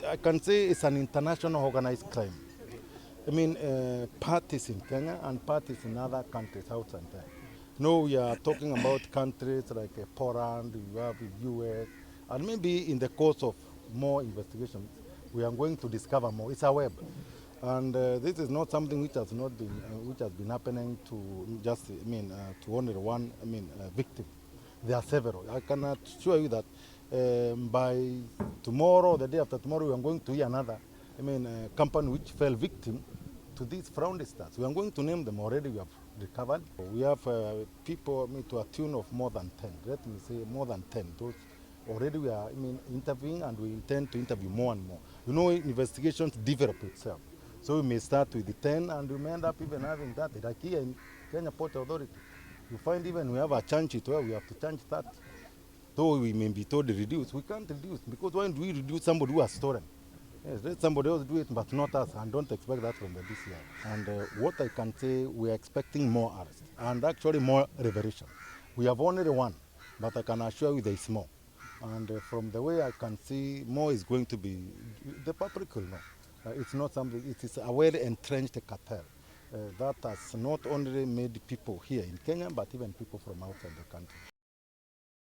I can say it's an international organized crime. I mean, parties in Kenya and parties in other countries outside there. No, we are talking about countries like Poland, you have the US, and maybe in the course of more investigations, we are going to discover more. It's a web. And this is not something which has not been, which has been happening to just, to only one, victim. There are several. I can assure you that by tomorrow, the day after tomorrow, we are going to hear another, company which fell victim to these fraudsters. We are going to name them already. We have recovered. We have people to a tune of more than 10. Let me say more than 10. Those already we are interviewing, and we intend to interview more and more. You know, investigations develop itself. So we may start with the 10, and we may end up even having that. Like here in Kenya Port Authority, you find even we have a change it where we have to change that. Though we may be told to reduce, we can't reduce, because when do we reduce somebody who has stolen? Yes, let somebody else do it, but not us, and don't expect that from the DCI. And what I can say, we are expecting more arrests, and actually more revelation. We have only one, but I can assure you there is more. And from the way I can see, more is going to be, the public will know. It's not something, it is a well-entrenched cartel that has not only made people here in Kenya, but even people from outside the country.